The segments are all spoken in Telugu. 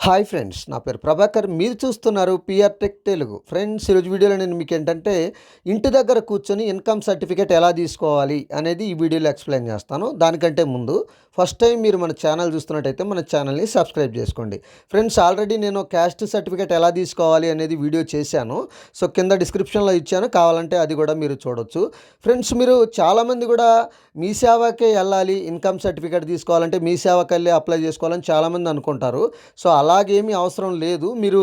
హాయ్ ఫ్రెండ్స్, నా పేరు ప్రభాకర్. మీరు చూస్తున్నారు పిఆర్ టెక్ తెలుగు. ఫ్రెండ్స్, ఈరోజు వీడియోలో నేను మీకు ఏంటంటే ఇంటి దగ్గర కూర్చొని ఇన్కమ్ సర్టిఫికేట్ ఎలా తీసుకోవాలి అనేది ఈ వీడియోలో ఎక్స్ప్లెయిన్ చేస్తాను. దానికంటే ముందు ఫస్ట్ టైం మీరు మన ఛానల్ చూస్తున్నట్టయితే మన ఛానల్ని సబ్స్క్రైబ్ చేసుకోండి. ఫ్రెండ్స్, ఆల్రెడీ నేను క్యాస్ట్ సర్టిఫికేట్ ఎలా తీసుకోవాలి అనేది వీడియో చేశాను. సో కింద డిస్క్రిప్షన్లో ఇచ్చాను, కావాలంటే అది కూడా మీరు చూడొచ్చు. ఫ్రెండ్స్, మీరు చాలామంది కూడా మీ సేవకే వెళ్ళాలి, ఇన్కమ్ సర్టిఫికేట్ తీసుకోవాలంటే మీ సేవకి వెళ్ళి అప్లై చేసుకోవాలని చాలామంది అనుకుంటారు. సో అలాగేమీ అవసరం లేదు. మీరు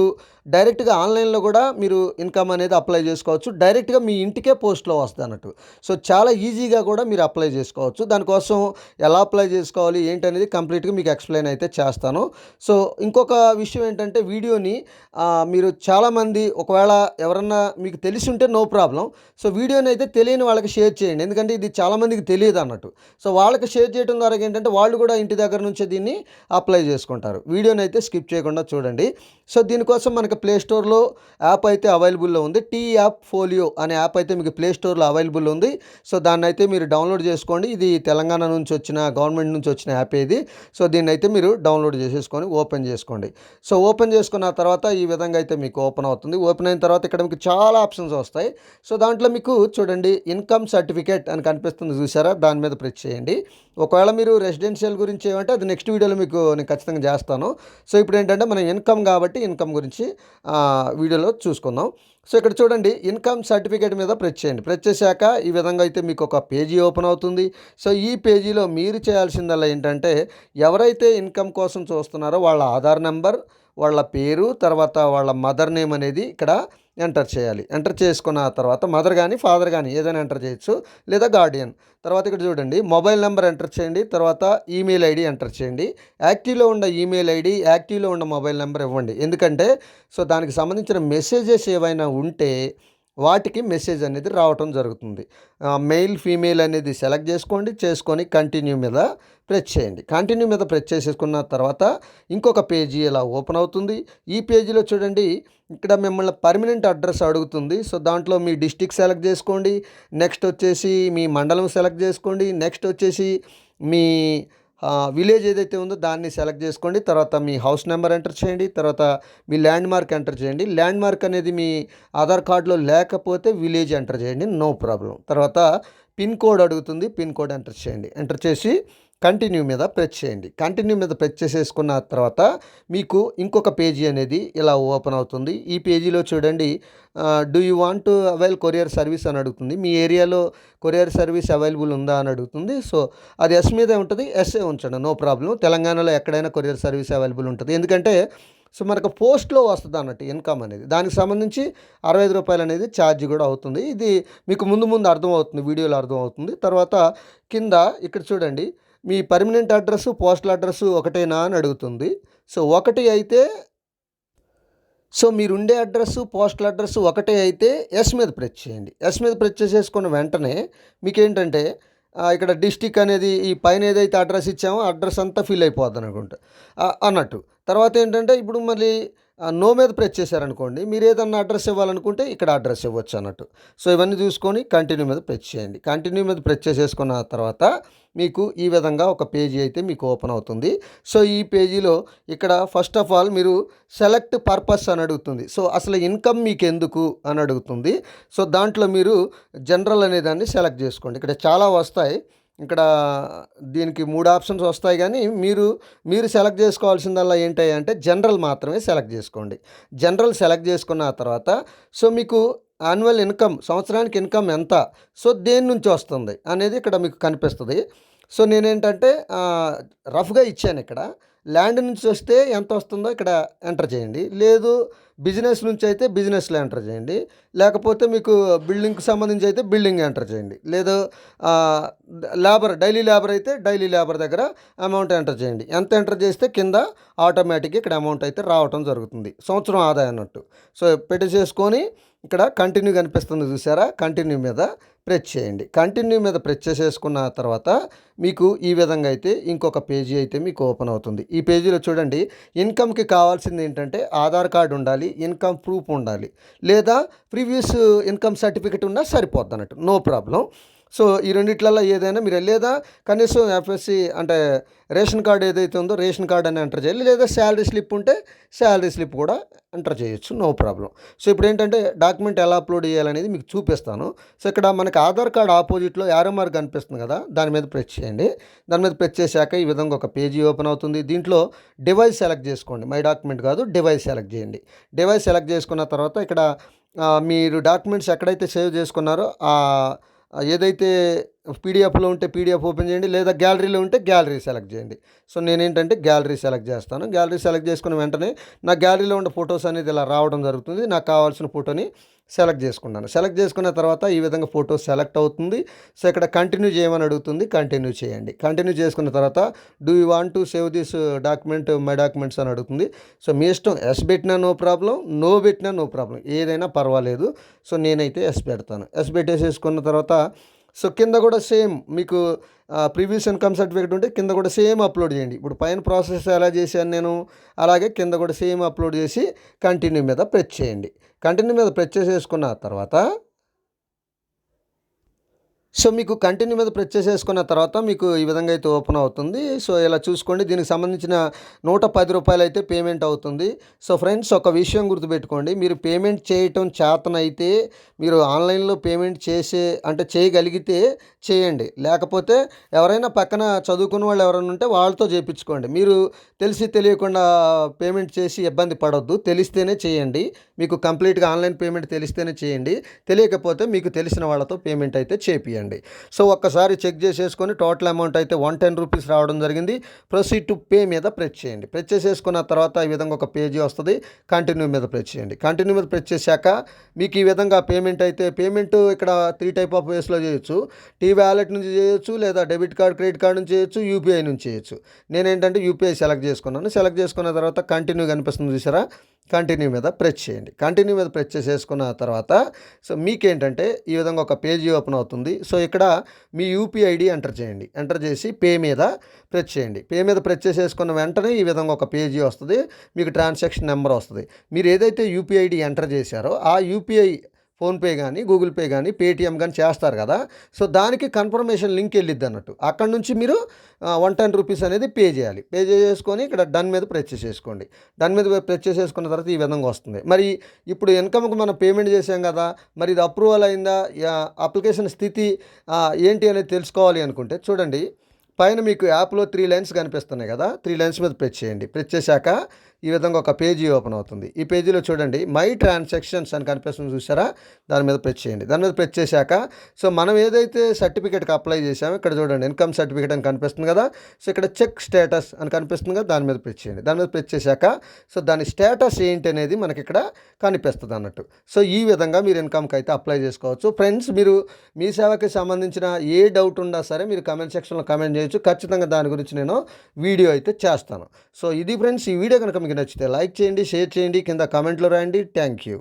డైరెక్ట్గా ఆన్లైన్లో కూడా మీరు ఇన్కమ్ అనేది అప్లై చేసుకోవచ్చు. డైరెక్ట్గా మీ ఇంటికే పోస్ట్లో వస్తుంది అన్నట్టు. సో చాలా ఈజీగా కూడా మీరు అప్లై చేసుకోవచ్చు. దానికోసం ఎలా అప్లై చేసుకోవాలి ఏంటనేది కంప్లీట్గా మీకు ఎక్స్ప్లెయిన్ అయితే చేస్తాను. సో ఇంకొక విషయం ఏంటంటే వీడియోని మీరు చాలామంది ఒకవేళ ఎవరన్నా మీకు తెలిసి ఉంటే నో ప్రాబ్లం. సో వీడియోని అయితే తెలియని వాళ్ళకి షేర్ చేయండి, ఎందుకంటే ఇది చాలామందికి తెలియదు అన్నట్టు. సో వాళ్ళకి షేర్ చేయడం ద్వారా ఏంటంటే వాళ్ళు కూడా ఇంటి దగ్గర నుంచే దీన్ని అప్లై చేసుకుంటారు. వీడియోని అయితే స్కిప్ చేయకుండా చూడండి. సో దీనికోసం మనకి ప్లే స్టోర్లో యాప్ అయితే అవైలబుల్లో ఉంది. టీ యాప్ ఫోలియో అనే యాప్ అయితే మీకు ప్లే స్టోర్లో అవైలబుల్ ఉంది. సో దాన్ని అయితే మీరు డౌన్లోడ్ చేసుకోండి. ఇది తెలంగాణ నుంచి వచ్చిన గవర్నమెంట్ నుంచి వచ్చిన యాప్ ఇది. సో దీన్ని అయితే మీరు డౌన్లోడ్ చేసేసుకొని ఓపెన్ చేసుకోండి. సో ఓపెన్ చేసుకున్న తర్వాత ఈ విధంగా అయితే మీకు ఓపెన్ అవుతుంది. ఓపెన్ అయిన తర్వాత ఇక్కడ మీకు చాలా ఆప్షన్స్ వస్తాయి. సో దాంట్లో మీకు చూడండి ఇన్కమ్ సర్టిఫికేట్ అని కనిపిస్తుంది, చూసారా? దాని మీద ప్రెస్ చేయండి. ఒకవేళ మీరు రెసిడెన్షియల్ గురించి ఏమంటే అది నెక్స్ట్ వీడియోలో మీకు నేను ఖచ్చితంగా చేస్తాను. సో ఇప్పుడు ఏంటంటే మనం ఇన్కమ్ కాబట్టి ఇన్కమ్ గురించి వీడియోలో చూసుకుందాం. సో ఇక్కడ చూడండి ఇన్కమ్ సర్టిఫికేట్ మీద ప్రెస్ చేయండి. ప్రెస్ చేశాక ఈ విధంగా అయితే మీకు ఒక పేజీ ఓపెన్ అవుతుంది. సో ఈ పేజీలో మీరు చేయాల్సిందల్లా ఏంటంటే ఎవరైతే ఇన్కమ్ కోసం చూస్తున్నారో వాళ్ళ ఆధార్ నెంబర్, వాళ్ళ పేరు, తర్వాత వాళ్ళ మదర్ నేమ్ అనేది ఇక్కడ ఎంటర్ చేయాలి. ఎంటర్ చేసుకున్న తర్వాత మదర్ కానీ ఫాదర్ కానీ ఏదైనా ఎంటర్ చేయొచ్చు, లేదా గార్డియన్. తర్వాత ఇక్కడ చూడండి మొబైల్ నెంబర్ ఎంటర్ చేయండి. తర్వాత ఈమెయిల్ ఐడి ఎంటర్ చేయండి. యాక్టివ్లో ఉన్న ఈమెయిల్ ఐడి, యాక్టివ్లో ఉన్న మొబైల్ నెంబర్ ఇవ్వండి. ఎందుకంటే సో దానికి సంబంధించిన మెసేజెస్ ఏవైనా ఉంటే వాటికి మెసేజ్ అనేది రావటం జరుగుతుంది. మెయిల్ ఫీమేల్ అనేది సెలెక్ట్ చేసుకొని కంటిన్యూ మీద ప్రెస్ చేయండి. కంటిన్యూ మీద ప్రెస్ చేసేసుకున్న తర్వాత ఇంకొక పేజీ ఇలా ఓపెన్ అవుతుంది. ఈ పేజీలో చూడండి ఇక్కడ మిమ్మల్ని పర్మనెంట్ అడ్రస్ అడుగుతుంది. సో దాంట్లో మీ డిస్టిక్ సెలెక్ట్ చేసుకోండి. నెక్స్ట్ వచ్చేసి మీ మండలం సెలెక్ట్ చేసుకోండి. నెక్స్ట్ వచ్చేసి మీ విలేజ్ ఏదైతే ఉందో దాన్ని సెలెక్ట్ చేసుకోండి. తర్వాత మీ హౌస్ నెంబర్ ఎంటర్ చేయండి. తర్వాత మీ ల్యాండ్ మార్క్ ఎంటర్ చేయండి. ల్యాండ్ మార్క్ అనేది మీ ఆధార్ కార్డులో లేకపోతే విలేజ్ ఎంటర్ చేయండి, నో ప్రాబ్లం. తర్వాత పిన్ కోడ్ అడుగుతుంది, పిన్ కోడ్ ఎంటర్ చేయండి. ఎంటర్ చేసి కంటిన్యూ మీద ప్రెస్ చేయండి. కంటిన్యూ మీద ప్రెస్ చేసేసుకున్న తర్వాత మీకు ఇంకొక పేజీ అనేది ఇలా ఓపెన్ అవుతుంది. ఈ పేజీలో చూడండి do you want to avail courier service అని అడుగుతుంది. మీ ఏరియాలో కొరియర్ సర్వీస్ అవైలబుల్ ఉందా అని అడుగుతుంది. సో అది ఎస్ మీదే ఉంటుంది, ఎస్ఏ ఉంచండి, నో ప్రాబ్లం. తెలంగాణలో ఎక్కడైనా కొరియర్ సర్వీస్ అవైలబుల్ ఉంటుంది. ఎందుకంటే సో మనకు పోస్ట్లో వస్తుంది అన్నట్టు ఇన్కమ్ అనేది. దానికి సంబంధించి రూ. 65 అనేది ఛార్జ్ కూడా అవుతుంది. ఇది మీకు ముందు అర్థమవుతుంది, వీడియోలో అర్థమవుతుంది. తర్వాత కింద ఇక్కడ చూడండి మీ పర్మనెంట్ అడ్రస్, పోస్టల్ అడ్రస్ ఒకటేనా అని అడుగుతుంది. సో ఒకటి అయితే సో మీరుండే అడ్రస్సు, పోస్టల్ అడ్రస్ ఒకటే అయితే ఎస్ మీద ప్రెస్ చేయండి. ఎస్ మీద ప్రెస్ చేసేసుకున్న వెంటనే మీకేంటంటే ఇక్కడ డిస్టిక్ అనేది ఈ పైన ఏదైతే అడ్రస్ ఇచ్చామో అడ్రస్ అంతా ఫిల్ అయిపోద్ది అనుకుంటా అన్నట్టు. తర్వాత ఏంటంటే ఇప్పుడు మళ్ళీ నో మీద ప్రెస్ చేశారనుకోండి, మీరు ఏదన్నా అడ్రస్ ఇవ్వాలనుకుంటే ఇక్కడ అడ్రస్ ఇవ్వచ్చు అన్నట్టు. సో ఇవన్నీ చూసుకొని కంటిన్యూ మీద ప్రెస్ చేయండి. కంటిన్యూ మీద ప్రెస్ చేసేసుకున్న తర్వాత మీకు ఈ విధంగా ఒక పేజీ అయితే మీకు ఓపెన్ అవుతుంది. సో ఈ పేజీలో ఇక్కడ ఫస్ట్ ఆఫ్ ఆల్ మీరు సెలెక్ట్ పర్పస్ అని అడుగుతుంది. సో అసలు ఇన్కమ్ మీకు ఎందుకు అని అడుగుతుంది. సో దాంట్లో మీరు జనరల్ అనే దాన్ని సెలెక్ట్ చేసుకోండి. ఇక్కడ చాలా వస్తాయి. ఇక్కడ దీనికి 3 ఆప్షన్స్ వస్తాయి, కానీ మీరు సెలెక్ట్ చేసుకోవాల్సిందల్లా ఏంటి అంటే జనరల్ మాత్రమే సెలెక్ట్ చేసుకోండి. జనరల్ సెలెక్ట్ చేసుకున్న తర్వాత సో మీకు యాన్యువల్ ఇన్కమ్, సంవత్సరానికి ఇన్కమ్ ఎంత, సో దేని నుంచి వస్తుంది అనేది ఇక్కడ మీకు కనిపిస్తుంది. సో నేనేంటంటే రఫ్గా ఇచ్చాను. ఇక్కడ ల్యాండ్ నుంచి వస్తే ఎంత వస్తుందో ఇక్కడ ఎంటర్ చేయండి. లేదు బిజినెస్ నుంచి అయితే బిజినెస్లో ఎంటర్ చేయండి. లేకపోతే మీకు బిల్డింగ్కి సంబంధించి అయితే బిల్డింగ్ ఎంటర్ చేయండి. లేదు డైలీ లేబర్ అయితే డైలీ లేబర్ దగ్గర అమౌంట్ ఎంటర్ చేయండి. ఎంత ఎంటర్ చేస్తే కింద ఆటోమేటిక్గా ఇక్కడ అమౌంట్ అయితే రావటం జరుగుతుంది, సంవత్సరం ఆదాయం అన్నట్టు. సో పెట్టేసేసుకొని ఇక్కడ కంటిన్యూ కనిపిస్తుంది, చూసారా? కంటిన్యూ మీద ప్రెస్ చేయండి. కంటిన్యూ మీద ప్రెస్ చేసేసుకున్న తర్వాత మీకు ఈ విధంగా అయితే ఇంకొక పేజీ అయితే మీకు ఓపెన్ అవుతుంది. ఈ పేజీలో చూడండి ఇన్కమ్కి కావాల్సింది ఏంటంటే ఆధార్ కార్డు ఉండాలి, ఇన్కమ్ ప్రూఫ్ ఉండాలి, లేదా ప్రీవియస్ ఇన్కమ్ సర్టిఫికేట్ ఉన్నా సరిపోద్ది అన్నట్టు, నో ప్రాబ్లం. సో ఈ రెండిట్లలో ఏదైనా మీరు లేదా కనీసం ఎఫ్ఎస్సి అంటే రేషన్ కార్డ్ ఏదైతే ఉందో రేషన్ కార్డ్ అని ఎంటర్ చేయాలి, లేదా శాలరీ స్లిప్ ఉంటే శాలరీ స్లిప్ కూడా ఎంటర్ చేయొచ్చు, నో ప్రాబ్లం. సో ఇప్పుడు ఏంటంటే డాక్యుమెంట్ ఎలా అప్లోడ్ చేయాలనేది మీకు చూపిస్తాను. సో ఇక్కడ మనకి ఆధార్ కార్డ్ ఆపోజిట్లో యారో మార్క్ కనిపిస్తుంది కదా, దాని మీద ప్రెస్ చేయండి. దాని మీద ప్రెస్ చేశాక ఈ విధంగా ఒక పేజీ ఓపెన్ అవుతుంది. దీంట్లో డివైస్ సెలెక్ట్ చేసుకోండి, మై డాక్యుమెంట్ కాదు, డివైస్ సెలెక్ట్ చేయండి. డివైస్ సెలెక్ట్ చేసుకున్న తర్వాత ఇక్కడ మీరు డాక్యుమెంట్స్ ఎక్కడైతే సేవ్ చేసుకున్నారో ఏదైతే పీడిఎఫ్లో ఉంటే పీడిఎఫ్ ఓపెన్ చేయండి, లేదా గ్యాలరీలో ఉంటే గ్యాలరీ సెలెక్ట్ చేయండి. సో నేనేంటంటే గ్యాలరీ సెలెక్ట్ చేస్తాను. గ్యాలరీ సెలెక్ట్ చేసుకున్న వెంటనే నా గ్యాలరీలో ఉన్న ఫొటోస్ అనేది ఇలా రావడం జరుగుతుంది. నాకు కావాల్సిన ఫోటోని సెలెక్ట్ చేసుకున్నాను. సెలెక్ట్ చేసుకున్న తర్వాత ఈ విధంగా ఫోటో సెలెక్ట్ అవుతుంది. సో ఇక్కడ కంటిన్యూ చేయమని అడుగుతుంది, కంటిన్యూ చేయండి. కంటిన్యూ చేసుకున్న తర్వాత do you want to save this document my documents అని అడుగుతుంది. సో మీ ఇష్టం, ఎస్ పెట్టినా నో ప్రాబ్లం, నో పెట్టినా నో ప్రాబ్లం, ఏదైనా పర్వాలేదు. సో నేనైతే ఎస్ పెడతాను. ఎస్ పెట్టేసేసుకున్న తర్వాత సో కింద కూడా సేమ్ మీకు ప్రీవియస్ ఇన్కమ్ సర్టిఫికేట్ ఉంటే కింద కూడా సేమ్ అప్లోడ్ చేయండి. ఇప్పుడు పైన ప్రాసెస్ ఎలా చేశాను నేను, అలాగే కింద కూడా సేమ్ అప్లోడ్ చేసి కంటిన్యూ మీద ప్రెస్ చేయండి. కంటిన్యూ మీద ప్రెస్ చేసేసుకున్న తర్వాత సో మీకు కంటిన్యూ మీద ప్రెస్ చేసేసుకున్న తర్వాత మీకు ఈ విధంగా అయితే ఓపెన్ అవుతుంది. సో ఇలా చూసుకోండి, దీనికి సంబంధించిన ₹110 అయితే పేమెంట్ అవుతుంది. సో ఫ్రెండ్స్, ఒక విషయం గుర్తుపెట్టుకోండి, మీరు పేమెంట్ చేయటం చేతనైతే మీరు ఆన్లైన్లో పేమెంట్ చేయగలిగితే చేయండి. లేకపోతే ఎవరైనా పక్కన చదువుకున్న వాళ్ళు ఎవరైనా ఉంటే వాళ్ళతో చేయించుకోండి. మీరు తెలిసి తెలియకుండా పేమెంట్ చేసి ఇబ్బంది పడొద్దు, తెలిస్తేనే చేయండి. మీకు కంప్లీట్గా ఆన్లైన్ పేమెంట్ తెలిస్తేనే చేయండి, తెలియకపోతే మీకు తెలిసిన వాళ్ళతో పేమెంట్ అయితే చేపియండి. సో ఒక్కసారి చెక్ చేసేసుకొని టోటల్ అమౌంట్ అయితే ₹110 రావడం జరిగింది. ప్రొసీడ్ టు పే మీద ప్రెస్ చేయండి. ప్రెస్ చేసేసుకున్న తర్వాత ఈ విధంగా ఒక పేజీ వస్తుంది, కంటిన్యూ మీద ప్రెస్ చేయండి. కంటిన్యూ మీద ప్రెస్ చేశాక మీకు ఈ విధంగా పేమెంట్ ఇక్కడ 3 టైప్ ఆఫ్ వేస్లో చేయొచ్చు. వ్యాలెట్ నుంచి చేయొచ్చు, లేదా డెబిట్ కార్డ్, క్రెడిట్ కార్డ్ నుంచి చేయొచ్చు, యూపీఐ నుంచి చేయొచ్చు. నేనేంటంటే యూపీఐ సెలెక్ట్ చేసుకున్నాను. సెలెక్ట్ చేసుకున్న తర్వాత కంటిన్యూ కనిపిస్తుంది చూసారా, కంటిన్యూ మీద ప్రెస్ చేయండి. కంటిన్యూ మీద ప్రెస్ చేసేసుకున్న తర్వాత సో మీకేంటంటే ఈ విధంగా ఒక పేజీ ఓపెన్ అవుతుంది. సో ఇక్కడ మీ యూపీఐ ఐడి ఎంటర్ చేయండి. ఎంటర్ చేసి పే మీద ప్రెస్ చేయండి. పే మీద ప్రెస్ చేసేసుకున్న వెంటనే ఈ విధంగా ఒక పేజీ వస్తుంది, మీకు ట్రాన్సాక్షన్ నెంబర్ వస్తుంది. మీరు ఏదైతే యూపీఐ ఐడి ఎంటర్ చేశారో ఆ యూపీఐ ఫోన్పే కానీ, గూగుల్ పే కానీ, పేటిఎం కానీ చేస్తారు కదా, సో దానికి కన్ఫర్మేషన్ లింక్ వెళ్ళిద్ది అన్నట్టు. అక్కడ నుంచి మీరు ₹110 అనేది పే చేయాలి. పే చేసేసుకొని ఇక్కడ డన్ మీద ప్రెస్ చేసేసుకోండి. డన్ మీద ప్రెస్ చేసేసుకున్న తర్వాత ఈ విధంగా వస్తుంది. మరి ఇప్పుడు ఇన్కమ్కి మనం పేమెంట్ చేసాం కదా, మరి ఇది అప్రూవల్ అయిందా, అప్లికేషన్ స్థితి ఏంటి అనేది తెలుసుకోవాలి అనుకుంటే చూడండి, పైన మీకు యాప్లో 3 లైన్స్ కనిపిస్తున్నాయి కదా, 3 లైన్స్ మీద ప్రెస్ చేయండి. ప్రెస్ చేశాక ఈ విధంగా ఒక పేజీ ఓపెన్ అవుతుంది. ఈ పేజీలో చూడండి మై ట్రాన్సాక్షన్స్ అని కనిపిస్తుంది చూసారా, దాని మీద ప్రెస్ చేయండి. దాని మీద ప్రెస్ చేశాక సో మనం ఏదైతే సర్టిఫికేట్కి అప్లై చేసామో ఇక్కడ చూడండి ఇన్కమ్ సర్టిఫికేట్ అని కనిపిస్తుంది కదా, సో ఇక్కడ చెక్ స్టేటస్ అని కనిపిస్తుంది కదా, దాని మీద ప్రెస్ చేయండి. దాని మీద ప్రెస్ చేశాక సో దాని స్టేటస్ ఏంటి అనేది మనకి ఇక్కడ కనిపిస్తుంది అన్నట్టు. సో ఈ విధంగా మీరు ఇన్కమ్కి అయితే అప్లై చేసుకోవచ్చు. ఫ్రెండ్స్, మీరు మీ సేవకి సంబంధించిన ఏ డౌట్ ఉన్నా సరే మీరు కామెంట్ సెక్షన్లో కామెంట్ చేయొచ్చు. ఖచ్చితంగా దాని గురించి నేను వీడియో అయితే చేస్తాను. సో ఇది ఫ్రెండ్స్, ఈ వీడియో కనుక మీకు నచ్చితే లైక్ చేయండి, షేర్ చేయండి, కింద కామెంట్లో రాయండి. Thank you.